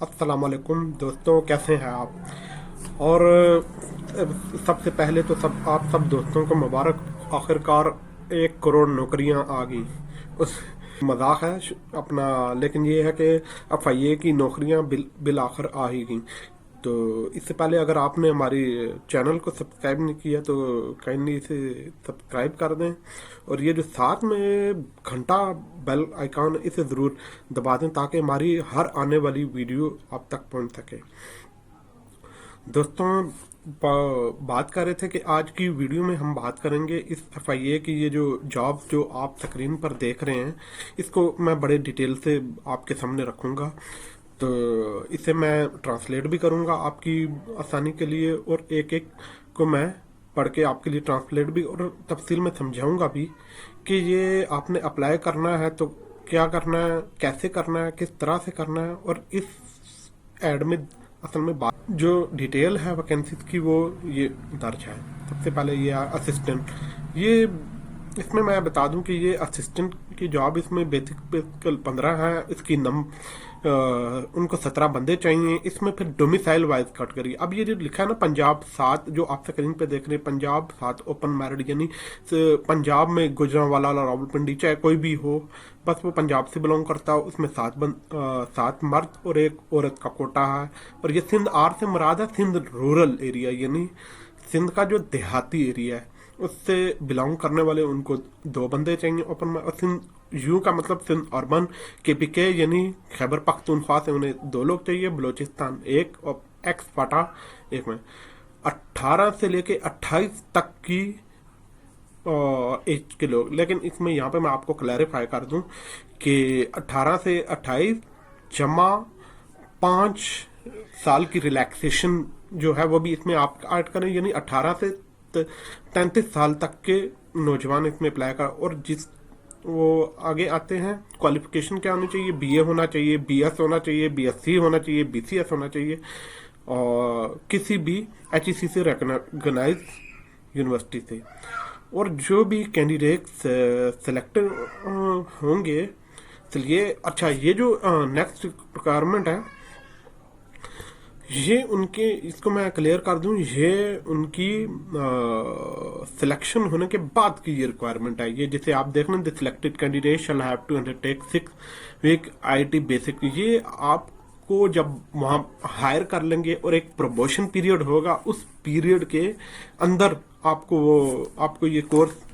अस्सलाम वालेकुम दोस्तों, कैसे हैं आप। और सबसे पहले तो आप सब दोस्तों को मुबारक। आखिरकार 1 करोड़ नौकरियां आ गई। उस मजाक है अपना, लेकिन ये है कि FIA की नौकरियां बिल आखिर आ ही गई। तो इससे पहले अगर आपने हमारी चैनल को सब्सक्राइब नहीं किया तो काइंडली इसे सब्सक्राइब कर दें, और ये जो साथ में घंटा बेल आइकॉन इसे ज़रूर दबा दें ताकि हमारी हर आने वाली वीडियो आप तक पहुंच सके। दोस्तों, बात कर रहे थे कि आज की वीडियो में हम बात करेंगे इस FIA की ये जो जॉब जो आप स्क्रीन पर देख रहे हैं, इसको मैं बड़े डिटेल से आपके सामने रखूंगा। तो इसे मैं ट्रांसलेट भी करूंगा आपकी आसानी के लिए, और एक एक को मैं पढ़ के आपके लिए ट्रांसलेट भी और तफसील में समझाऊंगा भी कि ये आपने अप्लाई करना है तो क्या करना है, कैसे करना है, किस तरह से करना है। और इस एड में असल में बात जो डिटेल है वैकेंसीज की वो ये दर्ज है। सबसे पहले ये असिस्टेंट, ये इसमें मैं बता दूं कि ये असिस्टेंट की जॉब इसमें बेसिक 15 है। इसकी उनको 17 बंदे चाहिए। इसमें फिर डोमिसाइल वाइज कैटेगरी, अब ये जो लिखा है ना पंजाब 7, जो आप स्क्रीन पे देख रहे हैं पंजाब 7 ओपन मैरिड, यानी पंजाब में गुजरांवाला रावलपिंडी चाहे कोई भी हो, बस वो पंजाब से बिलोंग करता हो। उसमें 7 मर्द और 1 औरत का कोटा है। और ये सिंध आर से मुराद है सिंध रूरल एरिया, यानी सिंध का जो देहाती एरिया है उससे बिलोंग करने वाले उनको 2 बंदे चाहिए ओपन में। और सिंध यू का मतलब सिंध अर्बन KPK यानी खैबर पख्तूनख्वा से उन्हें 2 लोग चाहिए। बलोचिस्तान 1 और एक्स फाटा 1 में 18 से लेके 28 तक की एज के लोग। लेकिन इसमें यहाँ पे मैं आपको क्लैरिफाई कर दूं कि 18 से 28 जमा 5 साल की रिलैक्सेशन जो है वो भी इसमें आप ऐड करें, यानी 18 से 33 साल तक के नौजवान इसमें अप्लाई कर। और जिस वो आगे आते हैं, क्वालिफिकेशन क्या होनी चाहिए, BA होना चाहिए, BS होना चाहिए, BSc होना चाहिए, BCS होना चाहिए, और किसी भी HEC से रिकॉग्नाइज यूनिवर्सिटी से। और जो भी कैंडिडेट सेलेक्टेड होंगे, चलिए अच्छा, ये जो नेक्स्ट रिक्वायरमेंट है ये उनके, इसको मैं क्लियर कर दूं, ये उनकी सिलेक्शन होने के बाद की ये रिक्वायरमेंट है। ये जैसे आप देख रहे हैं, the selected candidate shall have to undertake 6 week IT basic. ये आपको जब वहां हायर कर लेंगे और एक प्रमोशन पीरियड होगा, उस पीरियड के अंदर आपको ये कोर्स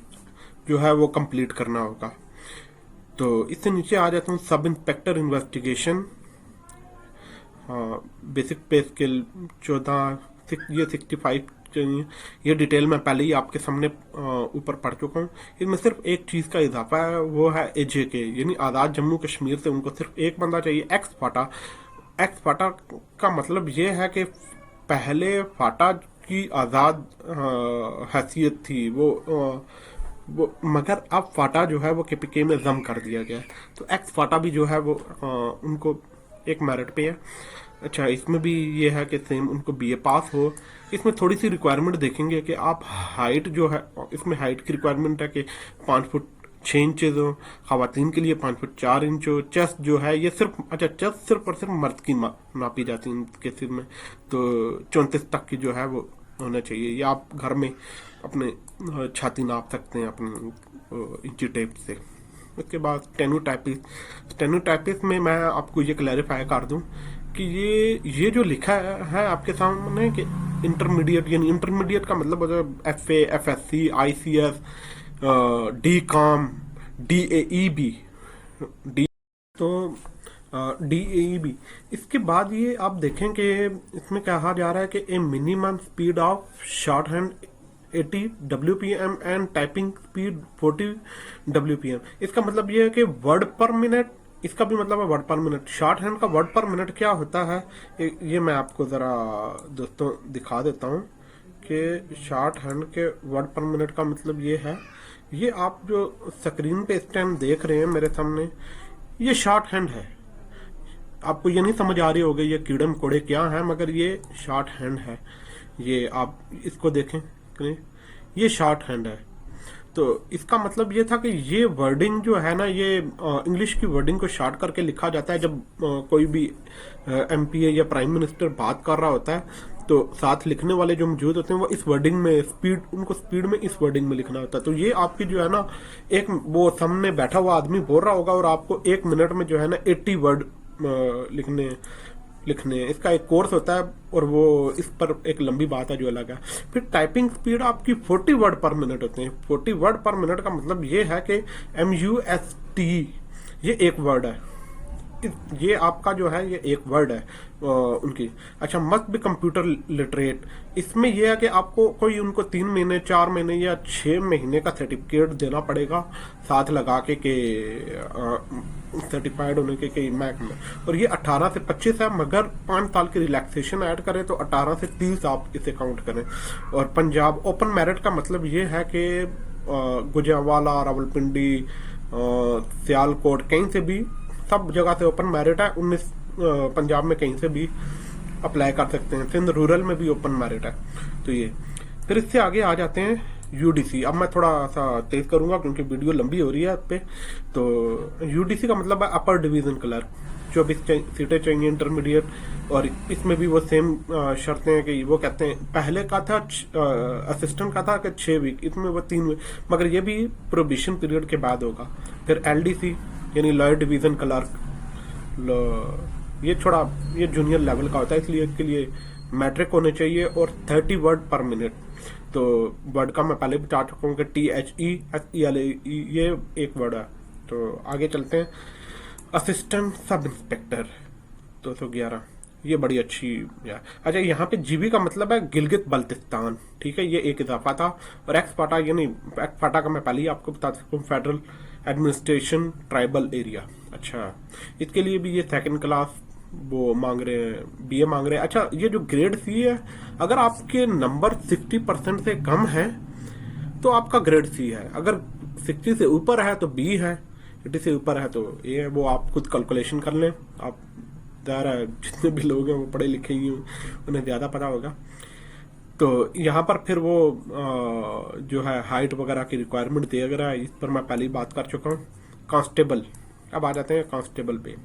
जो है वो कंप्लीट करना होगा। तो इससे नीचे आ जाता हूँ, सब इंस्पेक्टर इन्वेस्टिगेशन, हाँ, बेसिक पे स्किल 14, ये 65 चाहिए। ये डिटेल मैं पहले ही आपके सामने ऊपर पढ़ चुका हूँ। इसमें सिर्फ एक चीज का इजाफा है, वो है AJK यानी आज़ाद जम्मू कश्मीर से उनको सिर्फ 1 बंदा चाहिए। एक्स फाटा का मतलब ये है कि पहले फाटा की आज़ाद हैसियत थी वो, मगर अब फाटा जो है वो KPK में जम कर दिया गया। तो एक्स फाटा भी जो है वो उनको एक मेरिट पे है। अच्छा, इसमें भी ये है कि सेम उनको BA पास हो। इसमें थोड़ी सी रिक्वायरमेंट देखेंगे कि आप हाइट जो है, इसमें हाइट की रिक्वायरमेंट है कि 5 फुट 6 इंचेज हो, खवातीन के लिए 5 फुट 4 इंच हो। चेस्ट जो है ये सिर्फ, अच्छा, चेस्ट सिर्फ और सिर्फ मर्द की नापी जाती है इनके सिर में, तो 34 तक की जो है वो होना चाहिए। या आप घर में अपने छाती नाप सकते हैं अपने इंची टेप से। उसके बाद स्टेनोटाइपिस्ट में मैं आपको ये क्लैरिफाई कर दूं कि ये जो लिखा है आपके सामने कि इंटरमीडिएट, यानी इंटरमीडिएट का मतलब होता है FA FSC ICS DCOM DAEB D, तो DAEB। इसके बाद ये आप देखें कि इसमें कहा जा रहा है कि ए minimum speed of short hand 80 WPM and typing speed 40 WPM। इसका मतलब ये है कि वर्ड पर मिनट, इसका भी मतलब है वर्ड पर मिनट। शॉर्ट हैंड का वर्ड पर मिनट क्या होता है, ये मैं आपको जरा दोस्तों दिखा देता हूँ कि शॉर्ट हैंड के वर्ड पर मिनट का मतलब ये है, ये आप जो स्क्रीन पे इस टाइम देख रहे हैं मेरे सामने, ये शॉर्ट हैंड है। आपको ये नहीं समझ आ रही होगी ये कीड़े मकोड़े क्या है, मगर ये शॉर्ट हैंड है। ये आप इसको देखें, ये शॉर्ट हैंड है। तो इसका मतलब ये था कि ये वर्डिंग जो है ना, ये इंग्लिश की वर्डिंग को शॉर्ट करके लिखा जाता है जब कोई भी एमपीए या प्राइम मिनिस्टर बात कर रहा होता है, तो साथ लिखने वाले जो मौजूद होते हैं वो इस वर्डिंग में स्पीड, उनको स्पीड में इस वर्डिंग में लिखना होता है। तो ये आपकी जो है ना, एक वो सामने बैठा हुआ आदमी बोल रहा होगा और आपको 1 मिनट में जो है ना 80 वर्ड लिखने लिखने इसका एक कोर्स होता है, और वो इस पर एक लंबी बात है जो अलग है। फिर टाइपिंग स्पीड आपकी 40 वर्ड पर मिनट होते हैं। 40 वर्ड पर मिनट का मतलब ये है कि MUST ये एक वर्ड है, ये आपका जो है ये एक वर्ड है उनकी। अच्छा, मस्ट बी कंप्यूटर लिटरेट, इसमें यह है कि आपको कोई उनको 3 महीने 4 महीने या 6 महीने का सर्टिफिकेट देना पड़ेगा साथ लगा के सर्टिफाइड होने के मैक में। और ये 18 से 25 है, मगर 5 साल की रिलैक्सेशन ऐड करें तो 18 से 30 आप इसे काउंट करें। और पंजाब ओपन मेरिट का मतलब ये है कि गुजरांवाला, रावलपिंडी, सियालकोट, कहीं से भी, सब जगह से ओपन मेरिट है। 19 पंजाब में कहीं से भी अप्लाई कर सकते हैं। सिंध रूरल में भी ओपन मेरिट है। तो ये फिर इससे आगे आ जाते हैं यूडीसी। अब मैं थोड़ा सा तेज करूंगा क्योंकि वीडियो लंबी हो रही है पे। तो यूडीसी का मतलब है अपर डिवीजन क्लर्क। 24 सीटें चाहिए इंटरमीडिएट, और इसमें भी वो सेम शर्तें हैं कि वो कहते हैं, पहले का था असिस्टेंट का था कि 6 वीक, इसमें वो 3 वीक, मगर ये भी प्रोबिशन पीरियड के बाद होगा। फिर LDC यानी लॉयर डिवीजन क्लर्क, ये जूनियर लेवल का होता है, इसलिए इसके लिए मैट्रिक होने चाहिए और 30 वर्ड पर मिनट। तो वर्ड का मैं पहले बता चुका हूँ कि THESELE ये एक वर्ड है। तो आगे चलते हैं, असिस्टेंट सब इंस्पेक्टर 211, ये बड़ी अच्छी है। अच्छा, यहाँ पे GB का मतलब है गिलगित बल्तिस्तान, ठीक है, ये एक इजाफा था। और एक्सपाटा, यानी एक्सपाटा का मैं पहले ही आपको बता सकता हूँ, फेडरल एडमिनिस्ट्रेशन ट्राइबल एरिया। अच्छा, इसके लिए भी ये 2nd क्लास वो मांग रहे हैं, BA मांग रहे हैं। अच्छा, ये जो ग्रेड C है, अगर आपके नंबर 60% से कम है तो आपका ग्रेड C है, अगर 60 से ऊपर है तो B है, 80 से ऊपर है तो A है। वो आप खुद कैलकुलेशन कर लें, आप ज़्यादा जितने भी लोग हैं वो पढ़े लिखे ही उन्हें ज़्यादा पता होगा। तो यहाँ पर फिर वो जो है हाइट वगैरह की रिक्वायरमेंट दिया गया है, इस पर मैं पहले ही बात कर चुका हूँ। कांस्टेबल, अब आ जाते हैं कांस्टेबल पे।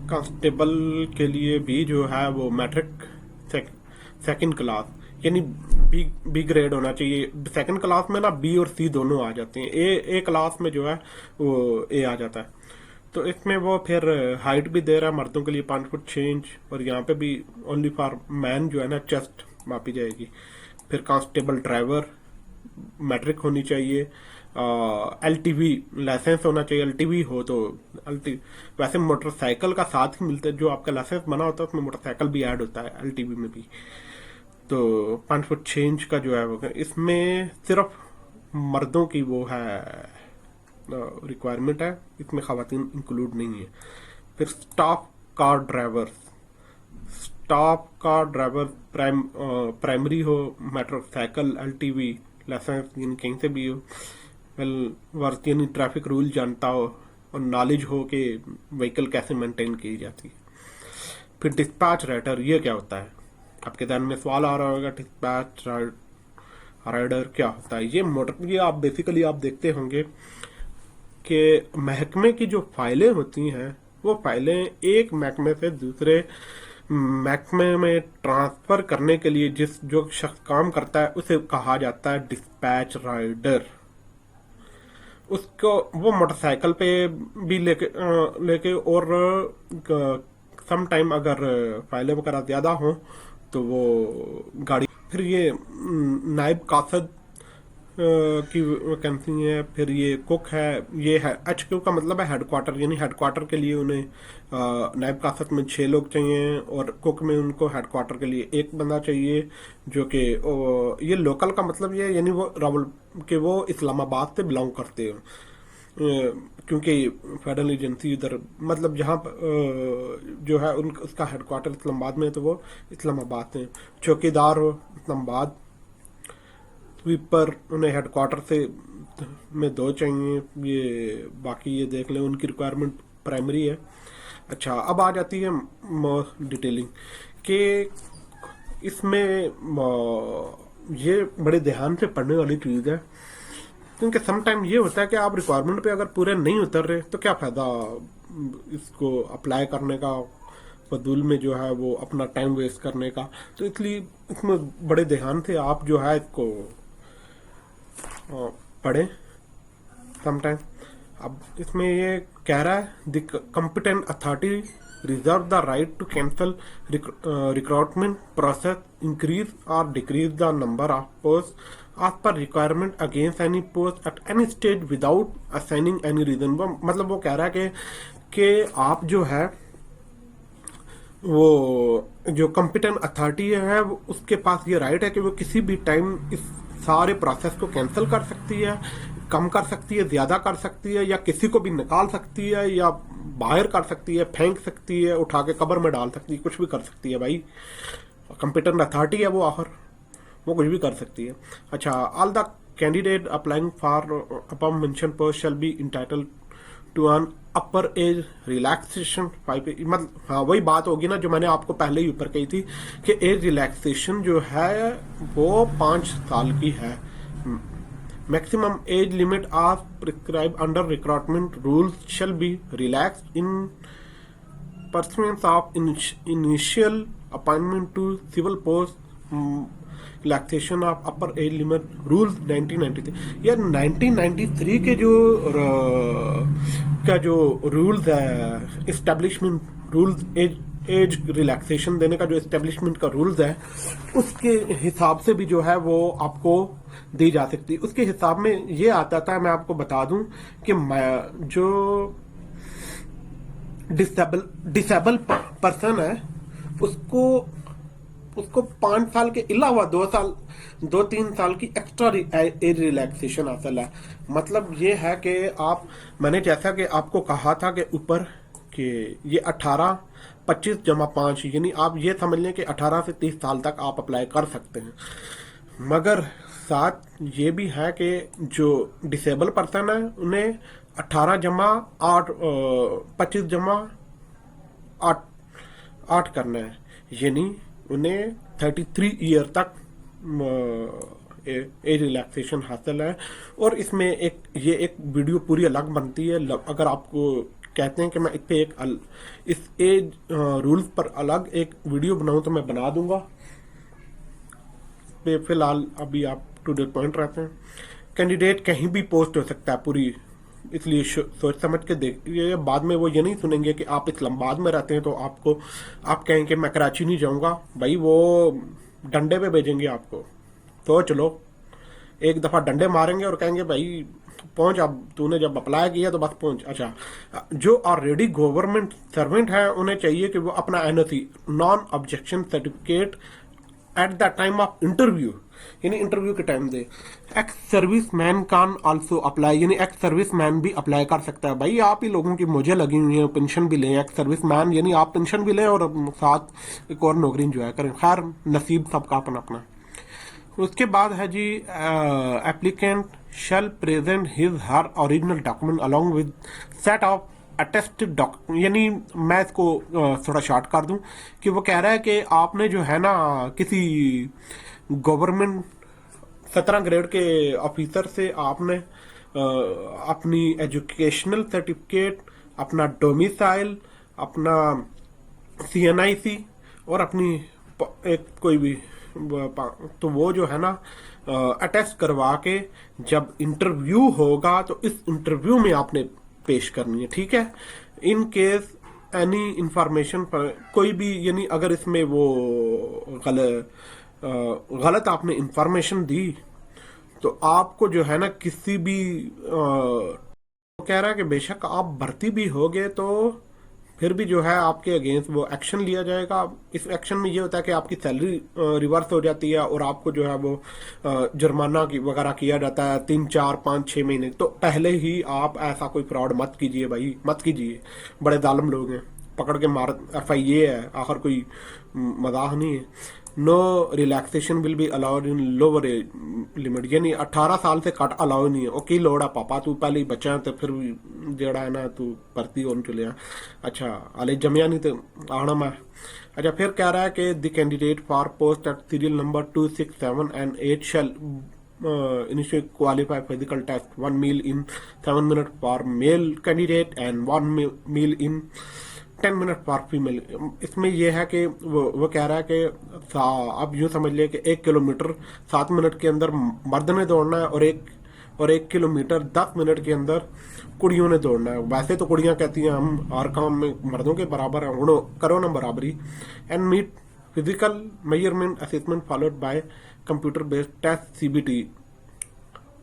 कांस्टेबल के लिए भी जो है वो मैट्रिक 2nd क्लास यानी बी ग्रेड होना चाहिए। 2nd क्लास में ना B और C दोनों आ जाते हैं, ए क्लास में जो है वो A आ जाता है। तो इसमें वो फिर हाइट भी दे रहा है मर्दों के लिए 5 फुट 6 इंच, और यहाँ पे भी ओनली फॉर मैन जो है ना चेस्ट मापी जाएगी। फिर कांस्टेबल ड्राइवर मैट्रिक होनी चाहिए, LTV लाइसेंस होना चाहिए। LTV हो तो वैसे मोटरसाइकिल का साथ ही मिलता है, जो आपका लाइसेंस बना होता है उसमें मोटरसाइकिल भी ऐड होता है LTV में भी। तो 5 फुट 6 इंच का जो है वो, इसमें सिर्फ मर्दों की वो है रिक्वायरमेंट है, इसमें खवातीन इंक्लूड नहीं है। फिर स्टाफ कार ड्राइवर प्राइमरी हो, मोटरसाइकिल LTV लाइसेंस यानी कहीं से भी हो, वर्क यानी ट्रैफिक रूल जानता हो, और नॉलेज हो कि व्हीकल कैसे मेंटेन की जाती है। फिर डिस्पैच राइडर, ये क्या होता है? आपके ध्यान में सवाल आ रहा होगा, डिस्पैच राइडर क्या होता है? ये आप बेसिकली आप देखते होंगे कि महकमे की जो फाइलें होती हैं वो फाइलें एक महकमे से दूसरे महकमे में ट्रांसफर करने के लिए जो शख्स काम करता है उसे कहा जाता है डिस्पैच राइडर। उसको वो मोटरसाइकिल पे भी लेके और सम टाइम अगर फाइलें वगैरह ज्यादा हो तो वो गाड़ी। फिर ये नायब कासद की वैकेंसी है। फिर ये कुक है, ये है HQ का मतलब है हेडक्वार्टर, यानी हेडक्वार्टर के लिए उन्हें नायब कासद में 6 लोग चाहिए, और कुक में उनको हेडक्वार्टर के लिए 1 बंदा चाहिए, जो कि ये लोकल का मतलब ये यानी वो रावल के वो इस्लामाबाद से बिलोंग करते हैं, क्योंकि फेडरल एजेंसी उधर मतलब जहाँ जो है उसका हेडक्वार्टर इस्लामाबाद में है, तो वो इस्लामाबाद से। चौकीदार हो इस्लामाबाद, स्वीपर उन्हें हेडक्वार्टर से में 2 चाहिए। ये बाकी ये देख लें, उनकी रिक्वायरमेंट प्राइमरी है। अच्छा, अब आ जाती है डिटेलिंग कि इसमें ये बड़े ध्यान से पढ़ने वाली चीज़ है क्योंकि सम टाइम ये होता है कि आप रिक्वायरमेंट पे अगर पूरे नहीं उतर रहे तो क्या फायदा इसको अप्लाई करने का, फजूल में जो है वो अपना टाइम वेस्ट करने का। तो इसलिए इसमें बड़े ध्यान से आप जो है इसको पढ़ें समटाइम। अब इसमें ये कह रहा है the competent authority reserve the right to cancel recruitment process, increase और decrease the number of post as per requirement against any post at any stage without assigning any reason। वो मतलब वो कह रहा है कि आप जो है वो जो कॉम्पिटेंट अथॉरिटी है उसके पास ये राइट है कि वो किसी भी टाइम इस सारे प्रोसेस को कैंसिल कर सकती है, कम कर सकती है, ज्यादा कर सकती है, या किसी को भी निकाल सकती है, या बाहर कर सकती है, फेंक सकती है, उठा के कब्र में डाल सकती है, कुछ भी कर सकती है भाई। कॉम्पिटेंट अथॉरिटी है वो, आखिर वो कुछ भी कर सकती है। अच्छा, all the candidate applying for above mentioned post shall be entitled to an upper age relaxation 5। मतलब हाँ वही बात होगी ना जो मैंने आपको पहले ही ऊपर कही थी कि एज रिलैक्सेशन जो है वो 5 साल की है। Maximum age limit of prescribe under recruitment rules shall be relax in pursuance of initial appointment to civil post, relaxation of upper age limit rules 1993। यार 1993 के जो का जो रूल्स है, इस्टेब्लिशमेंट रूल्स, एज रिलैक्सेशन देने का जो इस्टेब्लिशमेंट का रूल्स है उसके हिसाब से भी जो है वो आपको दी जा सकती है। उसके हिसाब में ये आता था, मैं आपको बता दूं कि जो डिसेबल पर्सन है उसको 5 साल के अलावा 2-3 साल की एक्स्ट्रा एज रिलैक्सेशन हासिल है। मतलब ये है कि मैंने जैसा कि आपको कहा था कि ऊपर कि ये 18 25 जमा 5 यानी आप ये समझ लें कि 18 से 30 साल तक आप अप्लाई कर सकते हैं। मगर साथ ये भी है कि जो डिसेबल पर्सन है उन्हें 18 जमा 8 25 जमा 8 करना है, यानी उन्हें 33 ईयर तक एज रिलैक्सेशन हासिल है। और इसमें ये एक वीडियो पूरी अलग बनती है। अगर आपको कहते हैं कि मैं इस पे इस एज रूल्स पर अलग एक वीडियो बनाऊं तो मैं बना दूंगा। पे फिलहाल अभी आप टू द पॉइंट रहते हैं। कैंडिडेट कहीं भी पोस्ट हो सकता है पूरी, इसलिए सोच समझ के देखिए। बाद में वो ये नहीं सुनेंगे कि आप इस्लामाबाद में रहते हैं तो आप कहेंगे मैं कराची नहीं जाऊंगा, भाई वो डंडे पे भेजेंगे आपको। तो चलो एक दफा डंडे मारेंगे और कहेंगे भाई पहुंच, अब तूने जब अप्लाई किया तो बस पहुंच। अच्छा, जो ऑलरेडी गवर्नमेंट सर्वेंट है उन्हें चाहिए कि वो अपना NOC, non objection certificate at the time of interview, यानी इंटरव्यू के time they. Ex service man can also apply, यानी एक्स सर्विस मैन भी अप्लाई कर सकता है। भाई आप ही लोगों की मुझे लगी हुई है पेंशन भी लें, एक्स सर्विस मैन यानी आप पेंशन भी लें और साथ एक और नौकरी इंजॉय करें। खैर नसीब सबका अपना अपना। उसके बाद है जी applicant shall present his her original document along with set of attested document, यानी मैं इसको थोड़ा शॉर्ट कर दूं कि वो कह रहा है कि आपने जो है ना किसी गवर्नमेंट 17 ग्रेड के ऑफिसर से आपने अपनी एजुकेशनल सर्टिफिकेट, अपना डोमिसाइल, अपना CNIC और अपनी एक कोई भी तो वो जो है ना अटेस्ट करवा के जब इंटरव्यू होगा तो इस इंटरव्यू में आपने पेश करनी है, ठीक है। इन केस एनी इंफॉर्मेशन पर कोई भी, यानी अगर इसमें वो गलत आपने इंफॉर्मेशन दी तो आपको जो है ना किसी भी कह रहा है कि बेशक आप भर्ती भी होगे तो फिर भी जो है आपके अगेंस्ट वो एक्शन लिया जाएगा। इस एक्शन में ये होता है कि आपकी सैलरी रिवर्स हो जाती है और आपको जो है वो जुर्माना की वगैरह किया जाता है 3, 4, 5, 6 महीने। तो पहले ही आप ऐसा कोई फ्रॉड मत कीजिए भाई, मत कीजिए। बड़े जालिम लोग हैं, पकड़ के मार FIA है, आखिर कोई मजाक नहीं है। No relaxation will be allowed in lower age limit, यानी 18 साल से कट अलाउ नहीं है। ओके लोड़ा पापा तू पहले ही बच्चा है तो फिर भी जेड़ा है ना तू भर्ती होने चले। अच्छा हाले जमिया नहीं तो आना मैं। अच्छा फिर कह रहा है कि the candidate for post at serial number 2, 6, 7 and 8 shall initially qualify physical test, 1 meal in 7 minutes for male candidate and 1 meal in 10 minute for female. इसमें यह है कि वो कह रहा है कि आप यूं समझ लिया कि 1 किलोमीटर 7 मिनट के अंदर मर्द ने दौड़ना है और 1 किलोमीटर 10 मिनट के अंदर कुड़ियों ने दौड़ना है। वैसे तो कुड़ियां कहती हैं हम हर काम में मर्दों के बराबर हैं, हुणो करो ना बराबरी। And meet physical measurement assessment followed by computer based test CBT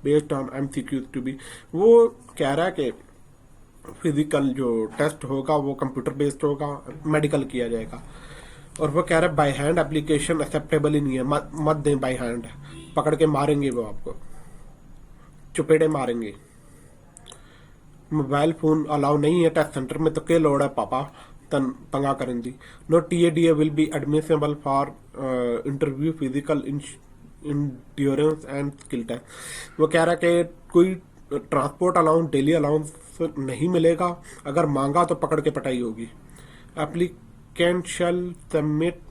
based on MCQ to be. वो कह रहा है कि फिजिकल जो टेस्ट होगा वो कंप्यूटर बेस्ड होगा, मेडिकल किया जाएगा। और वो कह रहा है बाय हैंड एप्लीकेशन एक्सेप्टेबल ही नहीं है, मत दें बाय हैंड, पकड़ के मारेंगे वो आपको, चुपेड़े मारेंगे। मोबाइल फोन अलाउ नहीं है टेस्ट सेंटर में, तो के लोड़ है पापा तन पंगा करें दी। No TADA will be admissible for interview physical endurance and skill test. वो कह रहा है कि कोई ट्रांसपोर्ट अलाउंस डेली अलाउंस नहीं मिलेगा, अगर मांगा तो पकड़ के पटाई होगी। Applicant shall submit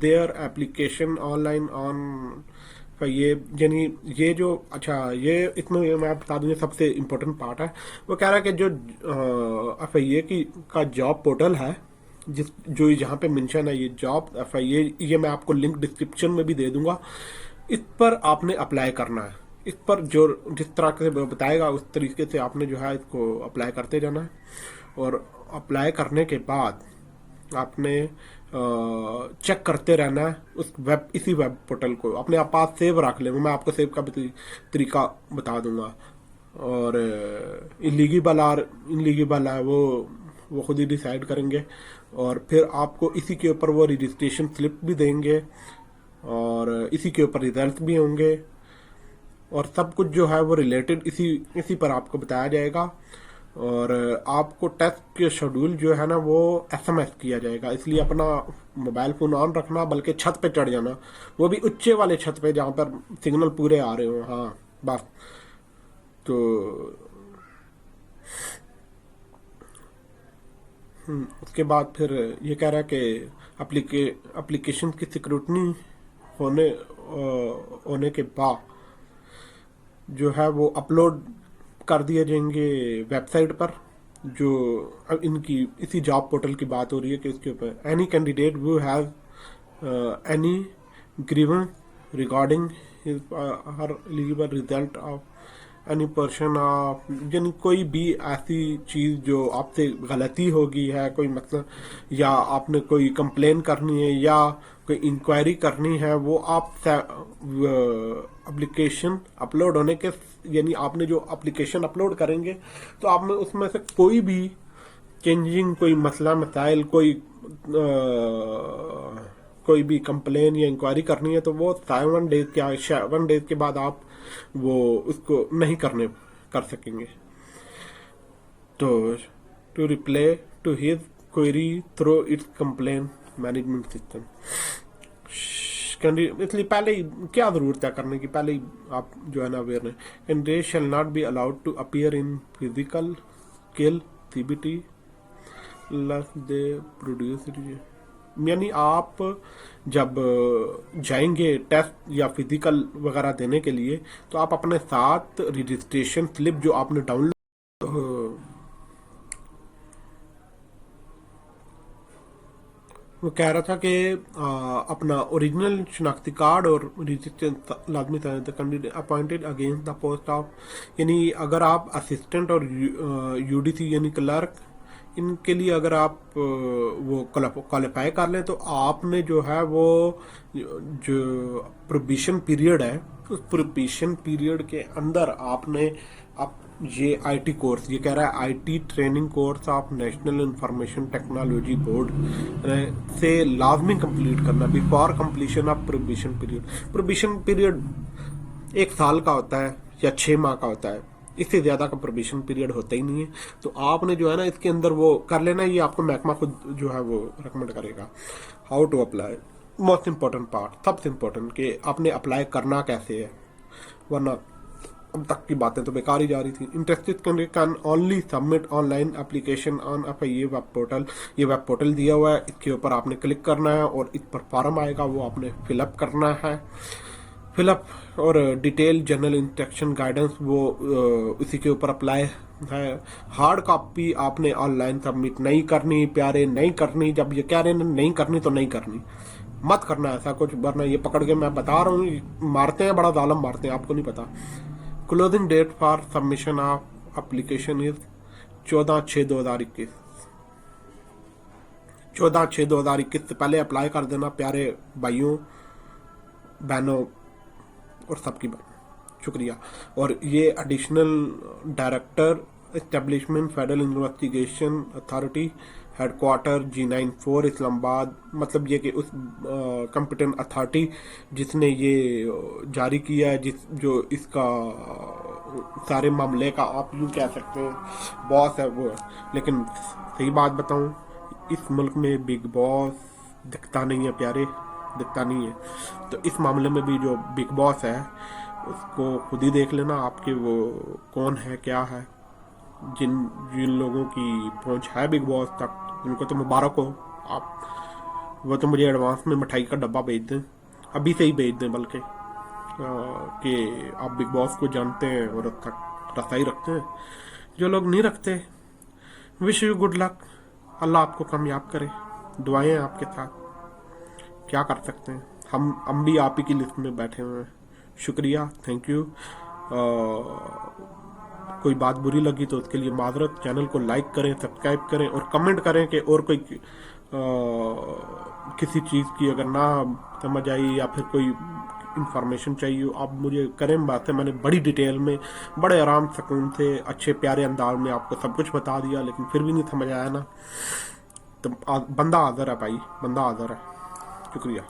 their application online on ये यानी ये जो अच्छा ये इसमें मैं बता दूं, ये सबसे इम्पोर्टेंट पार्ट है। वो कह रहा है कि जो FIA की का जॉब पोर्टल है, जो जहाँ पे मेंशन है ये जॉब FIA, ये मैं आपको लिंक डिस्क्रिप्शन में भी दे दूंगा। इस पर आपने अप्लाई करना है, इस पर जो जिस तरह से बताएगा उस तरीके से आपने जो है इसको अप्लाई करते जाना है। और अप्लाई करने के बाद आपने चेक करते रहना है उस इसी वेब पोर्टल को, अपने आप पास सेव रख ले। मैं आपको सेव का भी तरीका बता दूंगा। और इलीगल है वो खुद ही डिसाइड करेंगे। और फिर आपको इसी के ऊपर वो रजिस्ट्रेशन स्लिप भी देंगे और इसी के ऊपर रिजल्ट भी होंगे और सब कुछ जो है वो रिलेटेड इसी पर आपको बताया जाएगा। और आपको टेस्ट के शेड्यूल जो है ना वो SMS किया जाएगा, इसलिए अपना मोबाइल फोन ऑन रखना, बल्कि छत पे चढ़ जाना, वो भी ऊंचे वाले छत पे जहाँ पर सिग्नल पूरे आ रहे हो। हाँ बस। तो उसके बाद फिर ये कह रहा है कि एप्लीकेशन की सिक्योरिटी होने के बाद जो है वो अपलोड कर दिए जाएंगे वेबसाइट पर। जो अब इनकी इसी जॉब पोर्टल की बात हो रही है कि इसके ऊपर एनी कैंडिडेट वो have any grievance regarding her eligible result of any person of, यानी कोई भी ऐसी चीज़ जो आपसे गलती होगी है, कोई मतलब या आपने कोई कंप्लेन करनी है या कोई इंक्वायरी करनी है, वो आप एप्लीकेशन अपलोड होने के यानी आपने जो एप्लीकेशन अपलोड करेंगे तो आप में उसमें से कोई भी चेंजिंग कोई मसला मसाइल कोई भी कंप्लेन या इंक्वायरी करनी है तो वो 7 डेज के बाद आप वो उसको नहीं कर सकेंगे। तो to reply to his query through its complain management system. इसलिए पहले ही क्या जरूरत है करने की, पहले ही आप जो है ना अवेयर है। Candidate shall not be allowed to appear in physical skill CBT लस दे प्रोड्यूस, यानी आप जब जाएंगे टेस्ट या फिजिकल वगैरह देने के लिए तो आप अपने साथ रजिस्ट्रेशन स्लिप जो आपने डाउनलोड वो कह रहा था कि अपना ओरिजिनल शनाख्ती कार्ड और रजिस्ट्रेशन लाजमी था। The candidate appointed against the post of, यानी अगर आप असिस्टेंट और UDC यानी क्लर्क इनके लिए अगर आप वो क्वालिफाई कर लें तो आपने जो है वो जो प्रोबेशन पीरियड है उस प्रोबेशन पीरियड के अंदर आपने आप ये IT कोर्स, ये कह रहा है IT training course of national information technology board से लाजमी कंप्लीट करना before completion of probation period. Probation period 1 साल का होता है या 6 माह का होता है, इससे ज्यादा का प्रोबेशन पीरियड होता ही नहीं है। तो आपने जो है ना इसके अंदर वो कर लेना, ये आपको महकमा खुद जो है वो रिकमेंड करेगा। How to apply, most important part, सबसे इम्पोर्टेंट कि आपने अप्लाई करना कैसे है, वरना अब तक की बातें तो बेकार ही जा रही थी। Interested candidate can only submit online application on FIA web portal. ये वेब पोर्टल दिया हुआ है, इसके ऊपर आपने क्लिक करना है और इस पर फॉर्म आएगा वो आपने फिलअप करना है। फिलअप और डिटेल जनरल इंस्ट्रक्शन गाइडेंस वो उसी के ऊपर अप्लाई है। हार्ड कॉपी आपने ऑनलाइन सबमिट नहीं करनी प्यारे, नहीं करनी। जब ये कह रहे हैं नहीं करनी तो नहीं करनी, मत करना ऐसा कुछ, वरना ये पकड़ के मैं बता रहा हूँ मारते हैं, बड़ा जालम मारते हैं, आपको नहीं पता। Closing date for submission of application is 14/6/2021। 14/6/2021 से पहले अप्लाई कर देना प्यारे भाइयों बहनों और सबकी शुक्रिया। और ये additional director establishment federal investigation authority headquarter G94 Islamabad, मतलब ये कि उस कंपिटेंट अथॉरिटी जिसने ये जारी किया है, जो इसका सारे मामले का आप यूँ कह सकते हैं बॉस है वो है। लेकिन सही बात बताऊं, इस मुल्क में बिग बॉस दिखता नहीं है प्यारे, दिखता नहीं है। तो इस मामले में भी जो बिग बॉस है उसको खुद ही देख लेना आपके वो कौन है क्या है। जिन जिन लोगों की पहुंच है बिग बॉस तक उनको तो मुबारक हो आप, वो तो मुझे एडवांस में मिठाई का डब्बा भेज दें, अभी से ही भेज दें बल्कि, कि आप बिग बॉस को जानते हैं और तक रसाई रखते हैं। जो लोग नहीं रखते, विश यू गुड लक, अल्लाह आपको कामयाब करे, दुआएं हैं आपके साथ, क्या कर सकते हैं। हम भी आप ही की लिस्ट में बैठे हुए हैं। शुक्रिया, थैंक यू। कोई बात बुरी लगी तो उसके लिए माजरत। चैनल को लाइक करें, सब्सक्राइब करें और कमेंट करें कि और कोई किसी चीज़ की अगर ना समझ आई या फिर कोई इंफॉर्मेशन चाहिए आप मुझे करें बातें। मैंने बड़ी डिटेल में, बड़े आराम सुकून से, अच्छे प्यारे अंदाज में आपको सब कुछ बता दिया, लेकिन फिर भी नहीं समझ आया ना, तो बंदा हाज़िर है भाई, बंदा हाज़िर है। शुक्रिया।